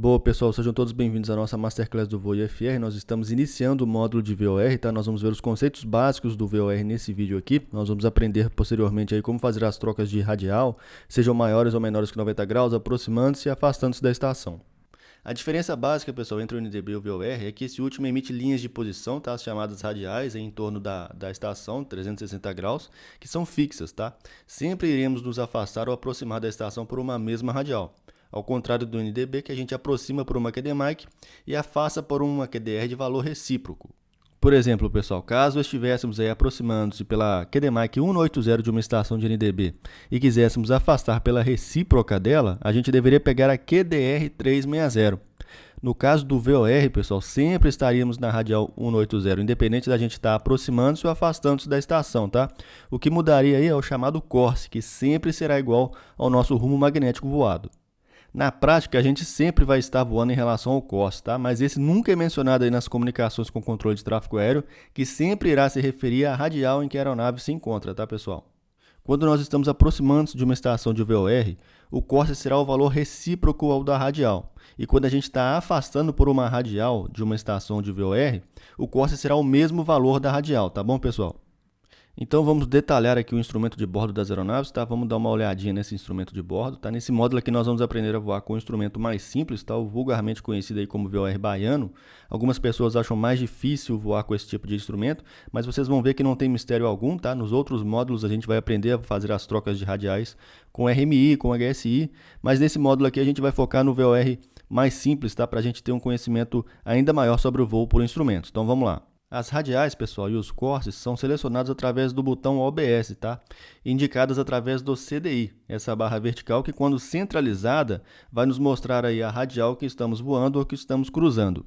Boa, pessoal, sejam todos bem-vindos à nossa Masterclass do Voo IFR. Nós estamos iniciando o módulo de VOR, tá? Nós vamos ver os conceitos básicos do VOR nesse vídeo aqui. Nós vamos aprender posteriormente aí como fazer as trocas de radial, sejam maiores ou menores que 90 graus, aproximando-se e afastando-se da estação. A diferença básica, pessoal, entre o NDB e o VOR é que esse último emite linhas de posição, tá? As chamadas radiais em torno da estação, 360 graus, que são fixas, tá? Sempre iremos nos afastar ou aproximar da estação por uma mesma radial. Ao contrário do NDB, que a gente aproxima por uma QDMIC e afasta por uma QDR de valor recíproco. Por exemplo, pessoal, caso estivéssemos aí aproximando-se pela QDMIC 180 de uma estação de NDB e quiséssemos afastar pela recíproca dela, a gente deveria pegar a QDR 360. No caso do VOR, pessoal, sempre estaríamos na radial 180, independente da gente estar aproximando-se ou afastando-se da estação, tá? O que mudaria aí é o chamado Corse, que sempre será igual ao nosso rumo magnético voado. Na prática, a gente sempre vai estar voando em relação ao Corse, tá? Mas esse nunca é mencionado aí nas comunicações com controle de tráfego aéreo, que sempre irá se referir à radial em que a aeronave se encontra, tá, pessoal? Quando nós estamos aproximando-se de uma estação de VOR, o Corse será o valor recíproco ao da radial. E quando a gente está afastando por uma radial de uma estação de VOR, o Corse será o mesmo valor da radial, tá bom, pessoal? Então vamos detalhar aqui o instrumento de bordo das aeronaves, tá? Vamos dar uma olhadinha nesse instrumento de bordo, tá? Nesse módulo aqui nós vamos aprender a voar com um instrumento mais simples, tá? O vulgarmente conhecido aí como VOR baiano. Algumas pessoas acham mais difícil voar com esse tipo de instrumento, mas vocês vão ver que não tem mistério algum, tá? Nos outros módulos a gente vai aprender a fazer as trocas de radiais com RMI, com HSI, mas nesse módulo aqui a gente vai focar no VOR mais simples, tá? Para a gente ter um conhecimento ainda maior sobre o voo por instrumentos. Então vamos lá. As radiais, pessoal, e os corses são selecionados através do botão OBS, tá? Indicadas através do CDI, essa barra vertical que, quando centralizada, vai nos mostrar aí a radial que estamos voando ou que estamos cruzando.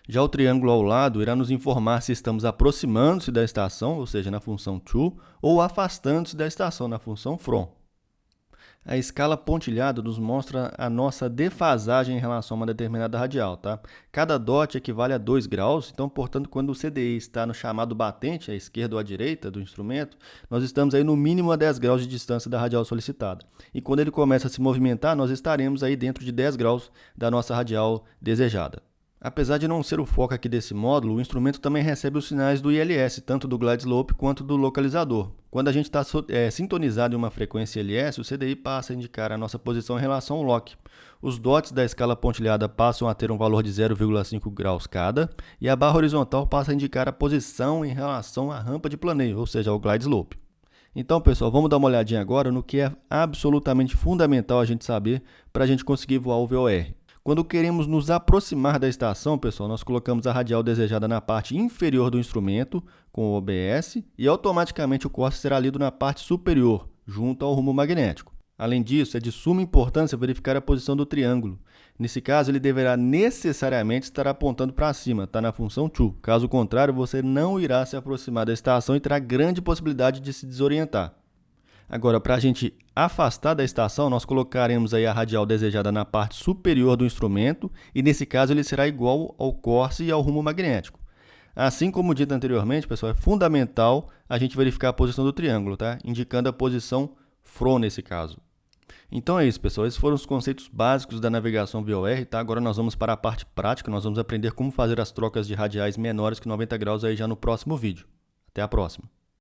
Já o triângulo ao lado irá nos informar se estamos aproximando-se da estação, ou seja, na função to, ou afastando-se da estação, na função from. A escala pontilhada nos mostra a nossa defasagem em relação a uma determinada radial, tá? Cada dot equivale a 2 graus, então, portanto, quando o CDI está no chamado batente, à esquerda ou à direita do instrumento, nós estamos aí no mínimo a 10 graus de distância da radial solicitada. E quando ele começa a se movimentar, nós estaremos aí dentro de 10 graus da nossa radial desejada. Apesar de não ser o foco aqui desse módulo, o instrumento também recebe os sinais do ILS, tanto do glide slope quanto do localizador. Quando a gente está sintonizado em uma frequência ILS, o CDI passa a indicar a nossa posição em relação ao LOC. Os dots da escala pontilhada passam a ter um valor de 0,5 graus cada, e a barra horizontal passa a indicar a posição em relação à rampa de planeio, ou seja, ao glide slope. Então, pessoal, vamos dar uma olhadinha agora no que é absolutamente fundamental a gente saber para a gente conseguir voar o VOR. Quando queremos nos aproximar da estação, pessoal, nós colocamos a radial desejada na parte inferior do instrumento, com o OBS, e automaticamente o Corse será lido na parte superior, junto ao rumo magnético. Além disso, é de suma importância verificar a posição do triângulo. Nesse caso, ele deverá necessariamente estar apontando para cima, está na função to. Caso contrário, você não irá se aproximar da estação e terá grande possibilidade de se desorientar. Agora, para a gente afastar da estação, nós colocaremos aí a radial desejada na parte superior do instrumento e, nesse caso, ele será igual ao Corse e ao rumo magnético. Assim como dito anteriormente, pessoal, é fundamental a gente verificar a posição do triângulo, tá? Indicando a posição from nesse caso. Então é isso, pessoal. Esses foram os conceitos básicos da navegação VOR, tá? Agora nós vamos para a parte prática, nós vamos aprender como fazer as trocas de radiais menores que 90 graus aí já no próximo vídeo. Até a próxima!